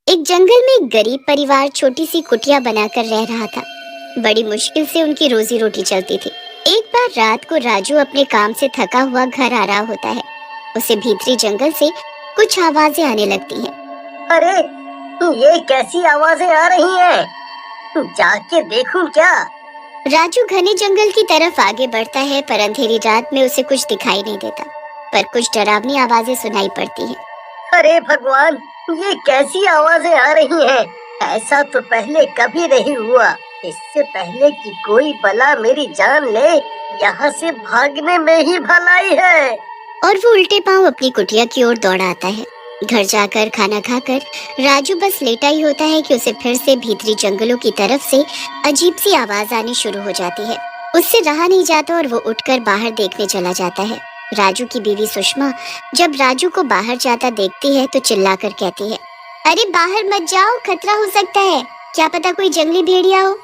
एक जंगल में एक गरीब परिवार छोटी सी कुटिया बनाकर रह रहा था। बड़ी मुश्किल से उनकी रोजी रोटी चलती थी। एक बार रात को राजू अपने काम से थका हुआ घर आ रहा होता है। उसे भीतरी जंगल से कुछ आवाजें आने लगती हैं। अरे, ये कैसी आवाजें आ रही हैं? जाके देखूं क्या? राजू घने जंगल की तरफ आगे बढ़ता है, पर अंधेरी रात में उसे कुछ दिखाई नहीं देता, पर कुछ डरावनी आवाजें सुनाई पड़ती हैं। अरे भगवान, ये कैसी आवाजें आ रही हैं? ऐसा तो पहले कभी नहीं हुआ। इससे पहले कि कोई बला मेरी जान ले, यहाँ से भागने में ही भलाई है। और वो उल्टे पांव अपनी कुटिया की ओर दौड़ आता है। घर जाकर खाना खाकर राजू बस लेटा ही होता है कि उसे फिर से भीतरी जंगलों की तरफ से अजीब सी आवाज आनी शुरू हो जाती है। उससे रहा नहीं जाता और वो उठकर बाहर देखने चला जाता है। राजू की बीवी सुषमा जब राजू को बाहर जाता देखती है तो चिल्लाकर कहती है, अरे बाहर मत जाओ, खतरा हो सकता है, क्या पता कोई जंगली भेड़िया हो।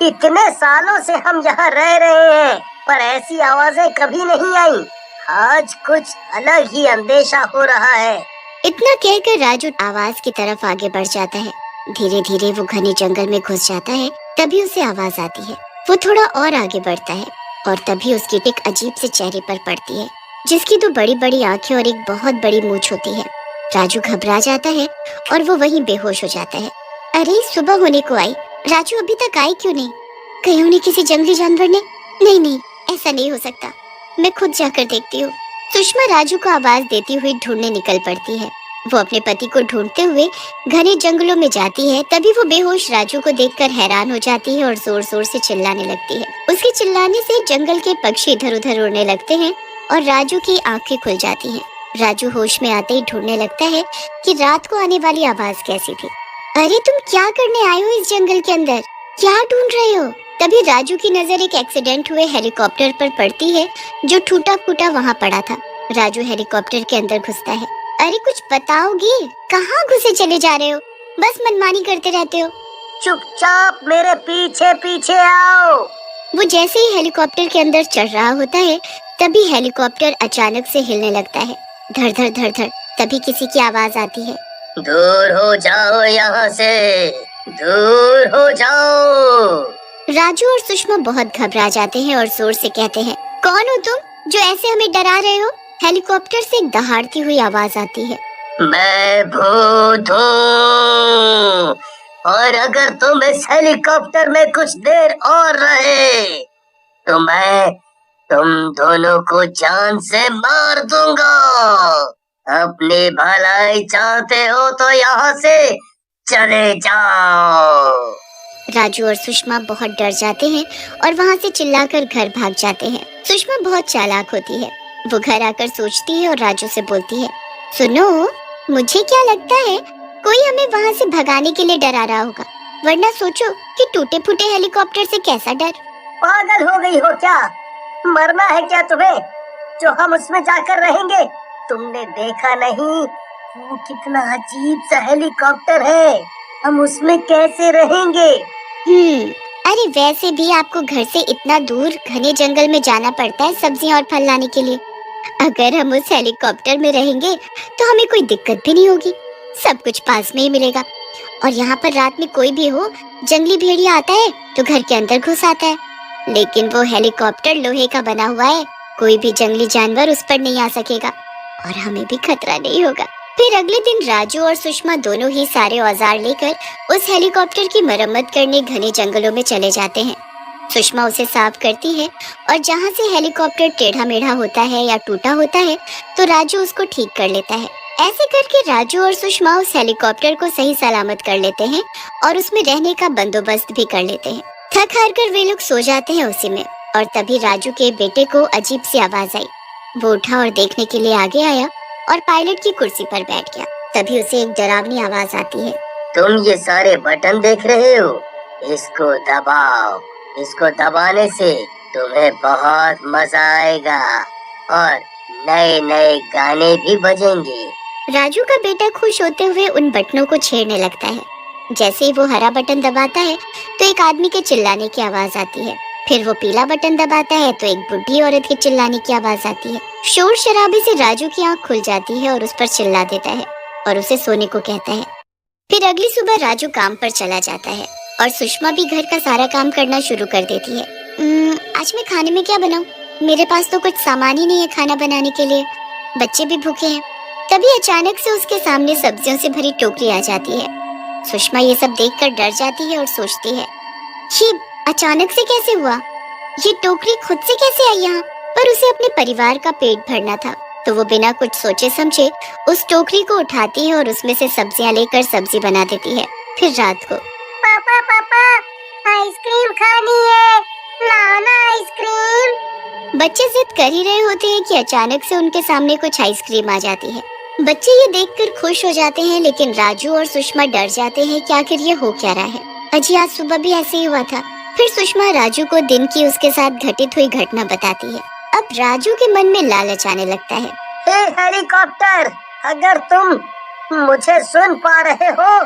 इतने सालों से हम यहाँ रह रहे हैं, पर ऐसी आवाजें कभी नहीं आई। आज कुछ अलग ही अंदेशा हो रहा है। इतना कहकर राजू आवाज की तरफ आगे बढ़ जाता है। धीरे धीरे वो घने जंगल में घुस जाता है। तभी उसे आवाज आती है। वो थोड़ा और आगे बढ़ता है और तभी उसकी टिक अजीब से चेहरे पर पड़ती है, जिसकी दो बड़ी बड़ी आंखें और एक बहुत बड़ी मूंछ होती है। राजू घबरा जाता है और वो वहीं बेहोश हो जाता है। अरे सुबह होने को आई, राजू अभी तक आई क्यों नहीं? कहीं उन्हें किसी जंगली जानवर ने? नहीं, ऐसा नहीं हो सकता, मैं खुद जाकर देखती हूँ। सुषमा राजू को आवाज देती हुई ढूंढने निकल पड़ती है। वो अपने पति को ढूंढते हुए घने जंगलों में जाती है। तभी वो बेहोश राजू को देखकर हैरान हो जाती है और जोर जोर से चिल्लाने लगती है। उसके चिल्लाने से जंगल के पक्षी इधर उधर उड़ने लगते हैं और राजू की आंखें खुल जाती हैं। राजू होश में आते ही ढूंढने लगता है कि रात को आने वाली आवाज कैसी थी। अरे तुम क्या करने आए हो इस जंगल के अंदर? क्या ढूंढ रहे हो? तभी राजू की नजर एक एक्सीडेंट हुए हेलीकॉप्टर पर पड़ती है, जो टूटा फूटा वहाँ पड़ा था। राजू हेलीकॉप्टर के अंदर घुसता है। अरे कुछ बताओगे, कहाँ घुसे चले जा रहे हो? बस मनमानी करते रहते हो। चुपचाप मेरे पीछे पीछे आओ। वो जैसे ही हेलीकॉप्टर के अंदर चढ़ रहा होता है, तभी हेलीकॉप्टर अचानक से हिलने लगता है। धड़ धड़ धड़ धड़। तभी किसी की आवाज आती है, दूर हो जाओ यहाँ से, दूर हो जाओ। राजू और सुषमा बहुत घबरा जाते हैं और जोर से कहते हैं, कौन हो तुम जो ऐसे हमें डरा रहे हो? हेलीकॉप्टर से एक दहाड़ती हुई आवाज आती है, मैं भूत हूँ, और अगर तुम इस हेलीकॉप्टर में कुछ देर और रहे तो मैं तुम दोनों को जान से मार दूंगा। अपनी भलाई चाहते हो तो यहाँ से चले जाओ। राजू और सुषमा बहुत डर जाते हैं और वहाँ से चिल्लाकर घर भाग जाते हैं। सुषमा बहुत चालाक होती है। वो घर आकर सोचती है और राजू से बोलती है, सुनो, मुझे क्या लगता है कोई हमें वहाँ से भगाने के लिए डरा रहा होगा, वरना सोचो कि टूटे फूटे हेलीकॉप्टर से कैसा डर। पागल हो गई हो क्या? मरना है क्या तुम्हें जो हम उसमें जाकर रहेंगे? तुमने देखा नहीं वो कितना अजीब सा हेलीकॉप्टर है, हम उसमें कैसे रहेंगे? अरे वैसे भी आपको घर से इतना दूर घने जंगल में जाना पड़ता है सब्जियां और फल लाने के लिए। अगर हम उस हेलीकॉप्टर में रहेंगे तो हमें कोई दिक्कत भी नहीं होगी, सब कुछ पास में ही मिलेगा। और यहाँ पर रात में कोई भी हो, जंगली भेड़िया आता है तो घर के अंदर घुस आता है, लेकिन वो हेलीकॉप्टर लोहे का बना हुआ है, कोई भी जंगली जानवर उस पर नहीं आ सकेगा और हमें भी खतरा नहीं होगा। फिर अगले दिन राजू और सुषमा दोनों ही सारे औजार लेकर उस हेलीकॉप्टर की मरम्मत करने घने जंगलों में चले जाते हैं। सुषमा उसे साफ करती है और जहाँ से हेलीकॉप्टर टेढ़ा मेढ़ा होता है या टूटा होता है तो राजू उसको ठीक कर लेता है। ऐसे करके राजू और सुषमा उस हेलीकॉप्टर को सही सलामत कर लेते हैं और उसमें रहने का बंदोबस्त भी कर लेते हैं। थक हार कर वे लोग सो जाते हैं उसी में, और तभी राजू के बेटे को अजीब सी आवाज आई। वो उठा और देखने के लिए आगे आया और पायलट की कुर्सी पर बैठ गया। तभी उसे एक डरावनी आवाज आती है, तुम ये सारे बटन देख रहे हो, इसको दबाओ। इसको दबाने से तुम्हें बहुत मजा आएगा और नए नए गाने भी बजेंगे। राजू का बेटा खुश होते हुए उन बटनों को छेड़ने लगता है। जैसे ही वो हरा बटन दबाता है तो एक आदमी के चिल्लाने की आवाज आती है। फिर वो पीला बटन दबाता है तो एक बुढ़ी औरत के चिल्लाने की आवाज आती है। शोर शराबे से राजू की आंख खुल जाती है और उस पर चिल्ला देता है और उसे सोने को कहता है। फिर अगली सुबह राजू काम पर चला जाता है और सुषमा भी घर का सारा काम करना शुरू कर देती है। आज मैं खाने में क्या बनाऊं? मेरे पास तो कुछ सामान ही नहीं है खाना बनाने के लिए। बच्चे भी भूखे हैं। तभी अचानक से उसके सामने सब्जियों से भरी टोकरी आ जाती है। सुषमा ये सब देखकर डर जाती है और सोचती है, ये अचानक से कैसे हुआ? ये टोकरी खुद से कैसे आई यहाँ? पर उसे अपने परिवार का पेट भरना था, तो वो बिना कुछ सोचे समझे उस टोकरी को उठाती है और उसमें से सब्जियां लेकर सब्जी बना देती है। फिर रात को, पापा पापा आइसक्रीम खानी है, लाओ ना आइसक्रीम। बच्चे जिद कर ही रहे होते हैं कि अचानक से उनके सामने कुछ आइसक्रीम आ जाती है। बच्चे ये देखकर खुश हो जाते हैं, लेकिन राजू और सुषमा डर जाते हैं कि आखिर ये हो क्या रहा है। अजी आज सुबह भी ऐसे ही हुआ था। फिर सुषमा राजू को दिन की उसके साथ घटित हुई घटना बताती है। अब राजू के मन में लालच आने लगता है। हे हेलीकॉप्टर, अगर तुम मुझे सुन पा रहे हो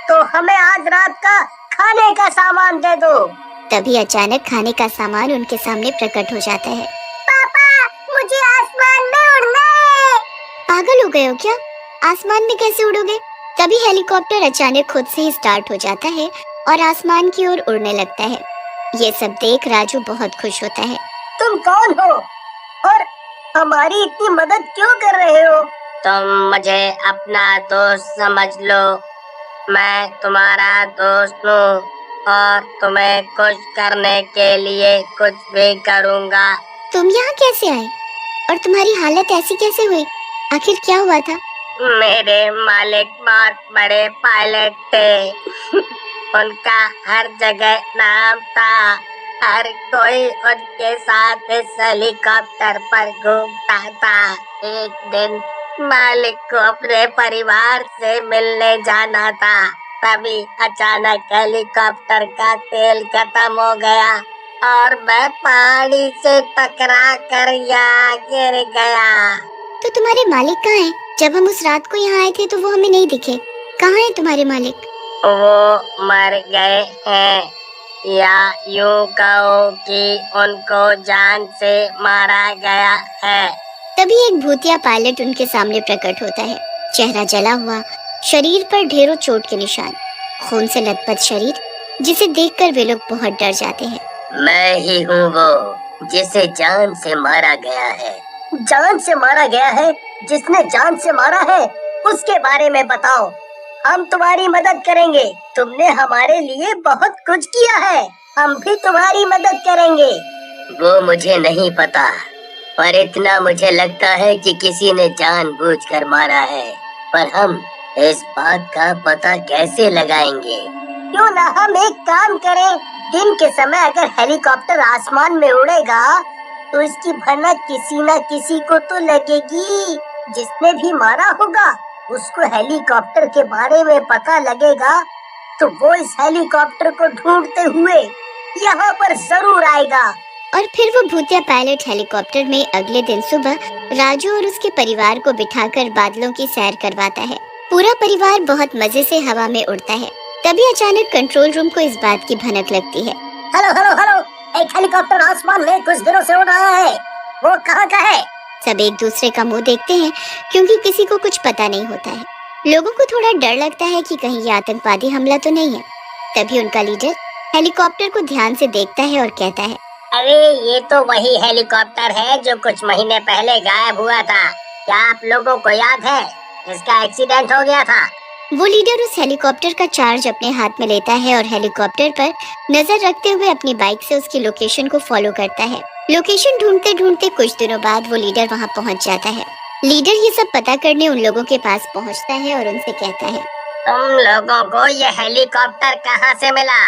तो हमें आज रात का खाने का सामान दे दो। तभी अचानक खाने का सामान उनके सामने प्रकट हो जाता है। पापा मुझे आसमान में उड़ना है। पागल हो गए हो क्या? आसमान में कैसे उड़ोगे? तभी हेलीकॉप्टर अचानक खुद से ही स्टार्ट हो जाता है और आसमान की ओर उड़ने लगता है। ये सब देख राजू बहुत खुश होता है। तुम कौन हो और हमारी इतनी मदद क्यों कर रहे हो? तुम मुझे अपना दोस्त समझ लो। मैं तुम्हारा दोस्त हूँ और तुम्हें खुश करने के लिए कुछ भी करूँगा। तुम यहाँ कैसे आए और तुम्हारी हालत ऐसी कैसे हुई? आखिर क्या हुआ था? मेरे मालिक बहुत बड़े पायलट थे। उनका हर जगह नाम था। हर कोई उनके साथ इस हेलीकॉप्टर पर घूमता था। एक दिन मालिक को अपने परिवार से मिलने जाना था। तभी अचानक हेलीकॉप्टर का तेल खत्म हो गया और मैं पहाड़ी से टकरा कर यहाँ गिर गया। तो तुम्हारे मालिक कहाँ हैं? जब हम उस रात को यहाँ आए थे तो वो हमें नहीं दिखे। कहाँ हैं तुम्हारे मालिक? वो मर गए हैं, या यूं कहो कि उनको जान से मारा गया है। तभी एक भूतिया पायलट उनके सामने प्रकट होता है। चेहरा जला हुआ, शरीर पर ढेरों चोट के निशान, खून से लथपथ शरीर, जिसे देखकर वे लोग बहुत डर जाते हैं। मैं ही हूँ वो जिसे जान से मारा गया है। जान से मारा गया है? जिसने जान से मारा है उसके बारे में बताओ। हम तुम्हारी मदद करेंगे। तुमने हमारे लिए बहुत कुछ किया है, हम भी तुम्हारी मदद करेंगे। वो मुझे नहीं पता, पर इतना मुझे लगता है कि किसी ने जानबूझकर मारा है। पर हम इस बात का पता कैसे लगाएंगे? क्यों ना हम एक काम करें, दिन के समय अगर हेलीकॉप्टर आसमान में उड़ेगा तो इसकी भनक किसी न किसी को तो लगेगी। जिसने भी मारा होगा उसको हेलीकॉप्टर के बारे में पता लगेगा, तो वो इस हेलीकॉप्टर को ढूंढते हुए यहाँ पर जरूर आएगा। और फिर वो भूतिया पायलट हेलीकॉप्टर में अगले दिन सुबह राजू और उसके परिवार को बिठाकर बादलों की सैर करवाता है। पूरा परिवार बहुत मजे से हवा में उड़ता है। तभी अचानक कंट्रोल रूम को इस बात की भनक लगती है। हेलो हेलो हेलो, एक हेलीकॉप्टर आसमान में कुछ दिनों से उड़ रहा है, वो कहाँ का है? सब एक दूसरे का मुंह देखते हैं, क्योंकि किसी को कुछ पता नहीं होता है। लोगों को थोड़ा डर लगता है कि कहीं ये आतंकवादी हमला तो नहीं है। तभी उनका लीडर हेलीकॉप्टर को ध्यान से देखता है और कहता है, अरे ये तो वही हेलीकॉप्टर है जो कुछ महीने पहले गायब हुआ था। क्या आप लोगों को याद है? इसका एक्सीडेंट हो गया था। वो लीडर उस हेलीकॉप्टर का चार्ज अपने हाथ में लेता है और हेलीकॉप्टर पर नजर रखते हुए अपनी बाइक से उसकी लोकेशन को फॉलो करता है। लोकेशन ढूंढते ढूंढते कुछ दिनों बाद वो लीडर वहाँ पहुँच जाता है। लीडर ये सब पता करने उन लोगों के पास पहुँचता है और उनसे कहता है, तुम लोगों को ये हेलीकॉप्टर कहाँ से मिला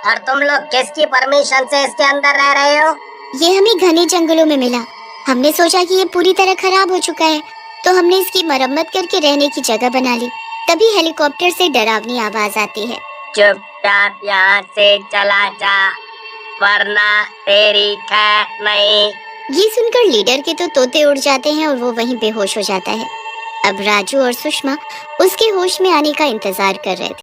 और तुम लोग किसकी परमिशन से इसके अंदर रह रहे हो? ये हमें घने जंगलों में मिला। हमने सोचा कि ये पूरी तरह खराब हो चुका है, तो हमने इसकी मरम्मत करके रहने की जगह बना ली। तभी हेलीकॉप्टर से डरावनी आवाज आती है, चुपचाप यहाँ से चला जा, वरना तेरी खैर नहीं। ये सुनकर लीडर के तो तोते उड़ जाते हैं और वो वहीं बेहोश हो जाता है। अब राजू और सुषमा उसके होश में आने का इंतजार कर रहे थे।